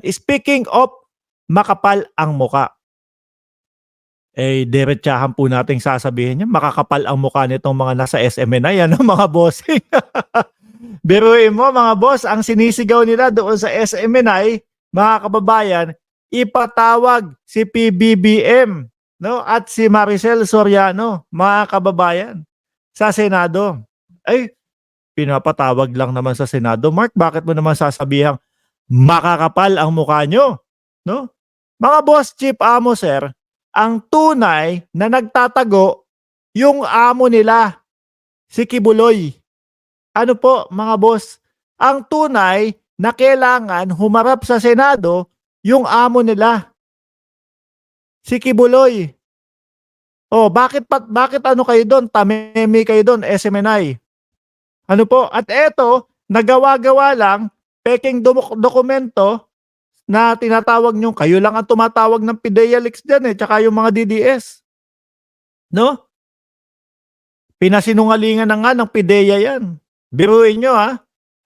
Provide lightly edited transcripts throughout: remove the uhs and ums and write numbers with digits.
Speaking of makapal ang muka, diretsahan po nating sasabihin yan, makakapal ang mukha nitong mga nasa SMNI ano mga bossing. Biruin mo mga boss, ang sinisigaw nila doon sa SMNI, mga kababayan, ipatawag si PBBM, no, at si Maricel Soriano, mga kababayan, sa Senado. Ay, pinapatawag lang naman sa Senado. Mark, bakit mo naman sasabihang makakapal ang mukha nyo? No? Mga boss, chief amo, sir, ang tunay na nagtatago, yung amo nila, si Kibuloy. Ano po, mga boss? Ang tunay na kailangan humarap sa Senado, yung amo nila, si Kibuloy. Oh, bakit ano kayo doon? Tamemi kayo doon, SMNI. Ano po? At eto, nagawa-gawa lang, peking dokumento na tinatawag nyo, kayo lang ang tumatawag ng PIDEA leaks dyan tsaka yung mga DDS. No? Pinasinungalingan na nga ng PIDEA yan. Biruin nyo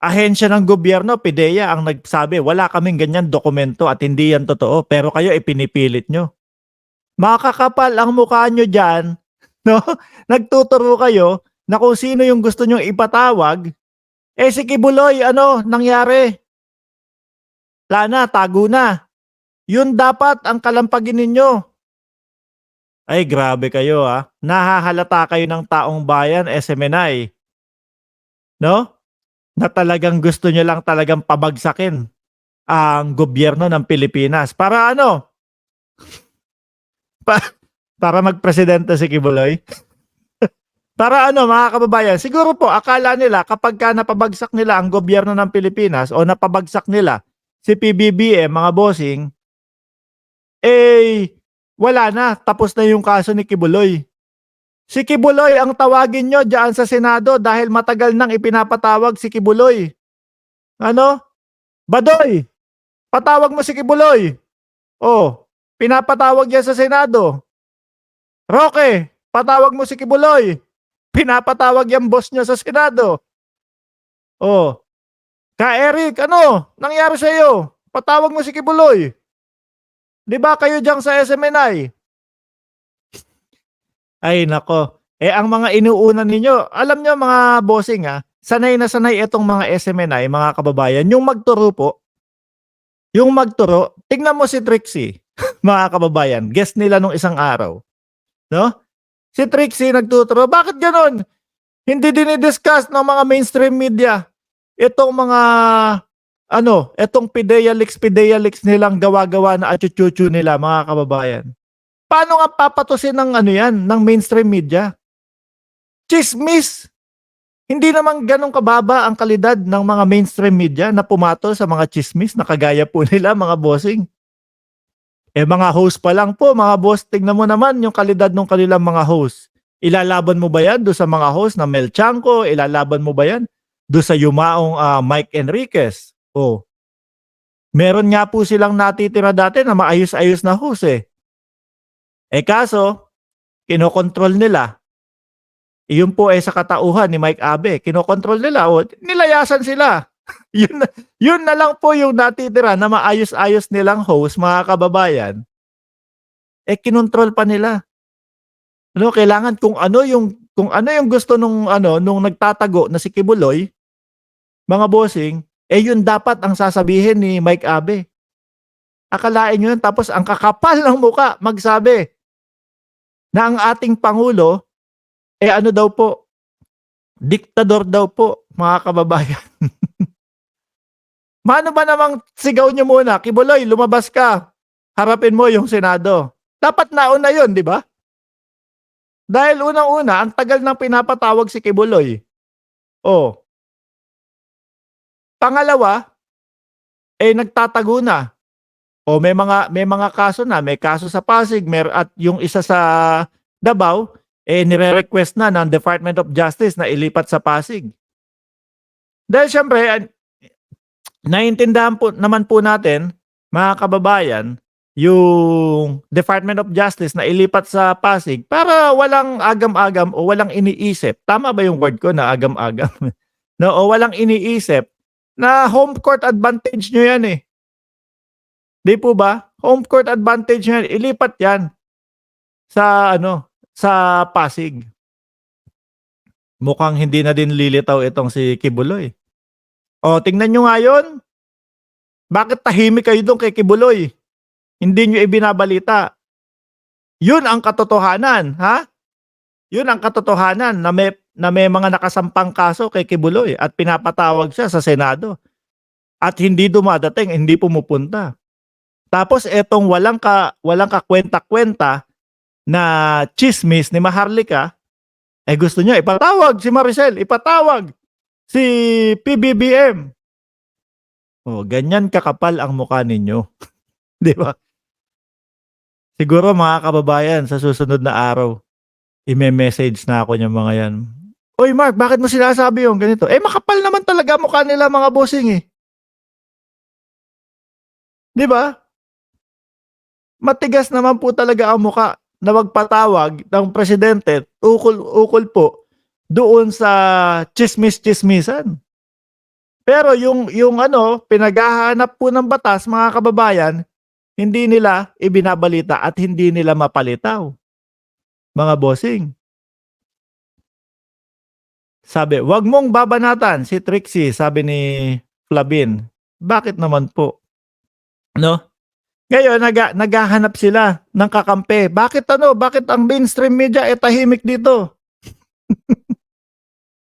ahensya ng gobyerno, PIDEA ang nagsabi, wala kaming ganyan dokumento at hindi yan totoo, pero kayo ipinipilit nyo. Makakapal ang mukha nyo dyan, no? Nagtuturo kayo na kung sino yung gusto nyo ipatawag, si Kibuloy, ano, nangyari? Wala na, tago na. Yun dapat ang kalampagin ninyo. Ay, grabe kayo Nahahalata kayo ng taong bayan, SMNI. No? Na talagang gusto nyo lang talagang pabagsakin ang gobyerno ng Pilipinas. Para ano? Para magpresidente si Kibuloy? Para ano mga kababayan? Siguro po akala nila kapag ka napabagsak nila ang gobyerno ng Pilipinas o napabagsak nila si PBBM, mga bossing, wala na. Tapos na yung kaso ni Kibuloy. Si Kibuloy ang tawagin nyo dyan sa Senado dahil matagal nang ipinapatawag si Kibuloy. Ano? Badoy, patawag mo si Kibuloy. Oh, pinapatawag yan sa Senado. Roque, patawag mo si Kibuloy. Pinapatawag yung boss niya sa Senado. Oh, Ka Eric, ano? Nangyari sa iyo? Patawag mo si Kibuloy. 'Di ba kayo diyan sa SMNI? Ay nako. Ang mga inuuna ninyo, alam nyo mga bossing sanay na sanay itong mga SMNI, mga kababayan, yung magturo po. Yung magturo, tingnan mo si Trixie, mga kababayan, guest nila nung isang araw. No? Si Trixie nagtuturo, bakit ganon? Hindi dinidiscuss ng mga mainstream media itong mga itong PIDEA leaks nilang gawa-gawa na achuchuchu nila, mga kababayan. Paano nga papatusin ng yan, ng mainstream media? Chismis! Hindi naman ganun kababa ang kalidad ng mga mainstream media na pumato sa mga chismis na kagaya po nila, mga bossing. Mga host pa lang po, mga boss, tingnan mo naman yung kalidad ng kanilang mga host. Ilalaban mo ba yan doon sa mga host na Mel Chanco? Ilalaban mo ba yan doon sa yumaong Mike Enriquez? Oh. Meron nga po silang natitira dati na maayos-ayos na host kaso, kinokontrol nila. Iyon po sa katauhan ni Mike Abe. Kinokontrol nila nilayasan sila. yun na lang po yung natitira na maayos-ayos nilang host, mga kababayan. Kinontrol pa nila. Ano, kailangan kung ano yung gusto nung nagtatago na si Kibuloy, mga bossing, yun dapat ang sasabihin ni Mike Abe. Akalain nyo yun, tapos ang kakapal ng muka magsabi na ang ating Pangulo, ano daw po, diktador daw po, mga kababayan. Mano ba namang sigaw nyo muna, Kibuloy, lumabas ka, harapin mo yung Senado. Dapat nauna yun, di ba? Dahil unang-una, ang tagal nang pinapatawag si Kibuloy. Pangalawa, nagtatago na. May mga kaso na, may kaso sa Pasig, at yung isa sa Davao, nire-request na ng Department of Justice na ilipat sa Pasig. Dahil syempre, naiintindihan po naman po natin, mga kababayan, yung Department of Justice na ilipat sa Pasig para walang agam-agam o walang iniisip. Tama ba yung word ko na agam-agam? No, o walang iniisip na home court advantage nyo yan 'Di po ba? Home court advantage yan, ilipat yan sa ano, sa Pasig. Mukhang hindi na din lilitaw itong si Kibuloy. O tingnan niyo nga yun, bakit tahimik kayo dun kay Kibuloy? Hindi niyo ibinabalita. Yun ang katotohanan, ha? Yun ang katotohanan na may mga nakasampang kaso kay Kibuloy at pinapatawag siya sa Senado at hindi dumadating, hindi pumupunta. Tapos etong walang kakwenta-kwenta na tsismis ni Maharlika, gusto niya ipatawag si Maricel, ipatawag si PBBM. Oh, ganyan kakapal ang mukha ninyo, 'di ba? Siguro mga kababayan sa susunod na araw, ime-message na ako niyang mga 'yan. "Uy Mark, bakit mo sinasabi yung ganito?" Makapal naman talaga mukha nila mga bossing, 'di ba? Matigas naman po talaga ang mukha na magpatawag ng presidente ukol-ukol po doon sa tsismis-tsismisan. Pero yung ano, pinaghahanap po ng batas mga kababayan, hindi nila ibinabalita at hindi nila mapalitaw, mga bossing. Sabi, "Wag mong babanatan si Trixie," sabi ni Flavin. Bakit naman po, 'no? Ngayon naghahanap sila ng kakampi. Bakit ang mainstream media, tahimik dito?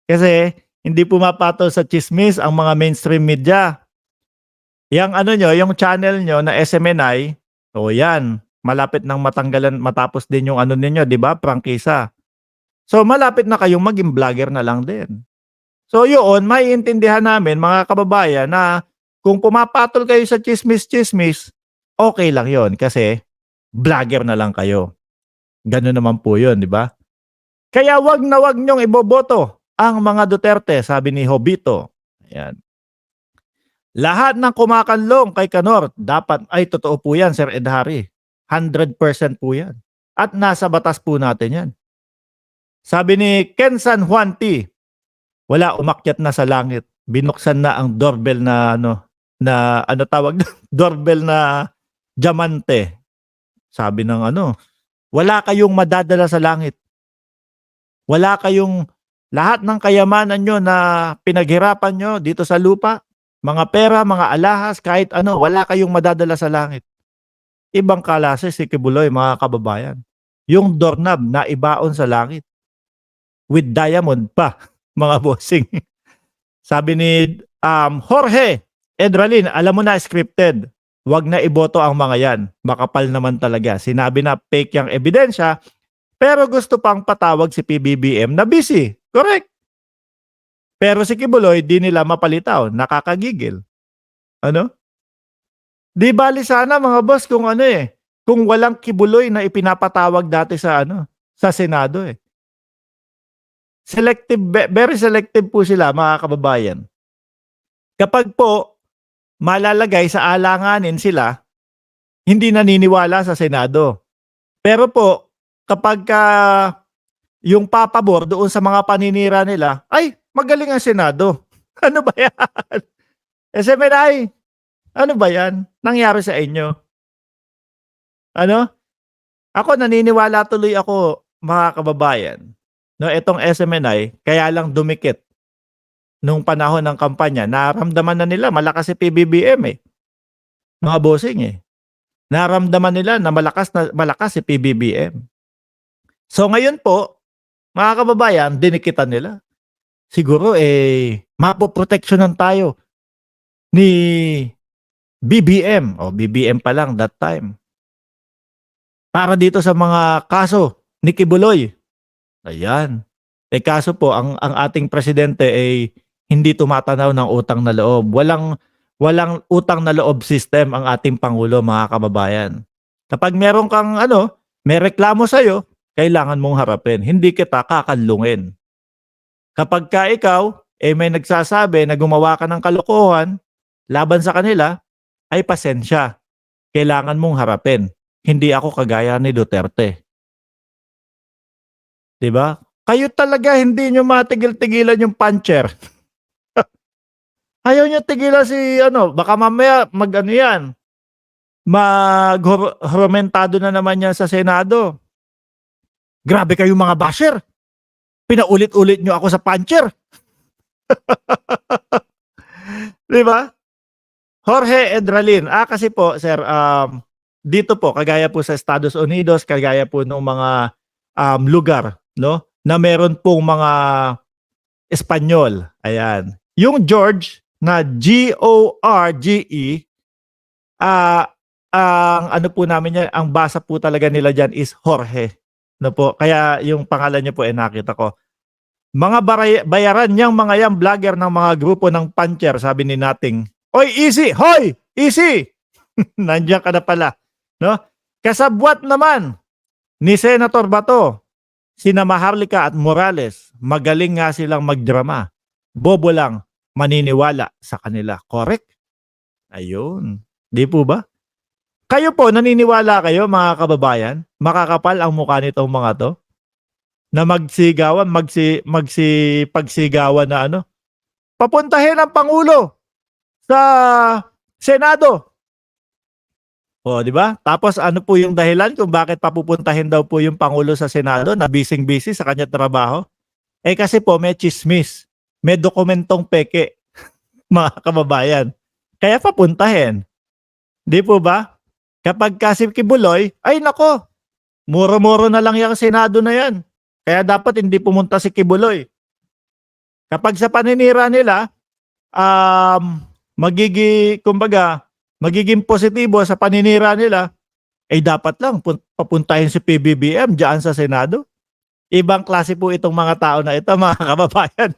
Kasi hindi pumapatol sa tsismis ang mga mainstream media. Yang ano niyo, yung channel niyo na SMNI, o yan, malapit ng matanggalan matapos din yung ano ninyo, 'di ba, prangkisa. So malapit na kayong maging vlogger na lang din. So yun, maiintindihan namin mga kababayan na kung pumapatol kayo sa tsismis-tsismis, okey lang yon kasi vlogger na lang kayo. Gano'n naman po yun, 'di ba? Kaya wag na wag niyong iboboto ang mga Duterte, sabi ni Jovito. Ayan. Lahat ng kumakanlong kay Kanor dapat ay totoo po yan, Sir Edhari. 100% po yan. At nasa batas po natin yan. Sabi ni Ken San Juan T, wala, umakyat na sa langit. Binuksan na ang doorbell na ano tawag doon? Doorbell na diamante. Sabi ng ano, wala kayong madadala sa langit. Wala kayong lahat ng kayamanan nyo na pinaghirapan nyo dito sa lupa, mga pera, mga alahas, kahit ano, wala kayong madadala sa langit. Ibang klase si Kibuloy, mga kababayan. Yung doorknob na ibaon sa langit. With diamond pa, mga bossing. Sabi ni Jorge Edralin, alam mo na scripted. Wag na iboto ang mga yan. Makapal naman talaga. Sinabi na fake yung ebidensya, pero gusto pang patawag si PBBM na busy. Correct. Pero si Kibuloy, di nila mapalitaw. Nakakagigil. Ano? Di bali sana mga boss kung ano kung walang Kibuloy na ipinapatawag dati sa sa Senado Selective, very selective po sila mga kababayan. Kapag po malalagay sa alanganin sila, hindi naniniwala sa Senado. Pero po, kapag yung papabor doon sa mga paninira nila, ay, magaling ang Senado. Ano ba yan? SMNI, ano ba yan? Nangyari sa inyo? Ano? Ako naniniwala tuloy ako, mga kababayan, no, itong SMNI, kaya lang dumikit nung panahon ng kampanya. Naramdaman na nila malakas si PBBM mga bossing Naramdaman nila na malakas si PBBM. So ngayon po, mga kababayan, dinikitan nila. Siguro mapoproteksyonan tayo ni BBM, o BBM pa lang that time. Para dito sa mga kaso ni Kibuloy. Ayan. Kaso po ang ating presidente hindi tumatanaw ng utang na loob. Walang utang na loob system ang ating pangulo, mga kababayan. Kapag meron kang may reklamo sa iyo, kailangan mong harapin. Hindi kita kakanlungin. Kapag ka ikaw may nagsasabi na gumawa ka ng kalokohan laban sa kanila, ay pasensya. Kailangan mong harapin. Hindi ako kagaya ni Duterte. 'Di ba? Kayo talaga hindi nyo matigil-tigilan yung puncher. Ayaw nyo tigilan si baka mamaya yan. Huramentado na naman yan sa Senado. Grabe kayong mga basher. Pinaulit-ulit nyo ako sa puncher. Di ba? Jorge Edralin. Kasi po, sir, dito po, kagaya po sa Estados Unidos, kagaya po ng mga lugar, no, na meron pong mga Espanyol. Ayan. Yung George na G-O-R-G-E, ang ano po namin yan, ang basa po talaga nila dyan is Jorge. No po? Kaya yung pangalan niya po nakita ko. Mga bayaran niyang mga yan vlogger ng mga grupo ng puncher, sabi ni Nating. Oy, easy! Hoy! Easy! Nandiyan ka na pala. No? Kasabwat naman ni Senator Bato, sina Maharlika at Morales, magaling nga silang magdrama. Bobo lang maniniwala sa kanila. Correct? Ayun. Di po ba? Kayo po, naniniwala kayo mga kababayan? Makakapal ang mukha nitong mga to? Na magsigawan, pagsigawan na ano? Papuntahin ang Pangulo sa Senado. O, di ba? Tapos ano po yung dahilan kung bakit papupuntahin daw po yung Pangulo sa Senado na busy sa kanyang trabaho? Kasi po may chismis, may dokumentong peke, mga kababayan. Kaya papuntahin. Di po ba? Kapag kasi Kibuloy, ay nako, muro-muro na lang yung Senado na yan. Kaya dapat hindi pumunta si Kibuloy. Kapag sa paninira nila, magiging positibo sa paninira nila, ay dapat lang papuntahin si PBBM diyan sa Senado. Ibang klase po itong mga tao na ito, mga kababayan.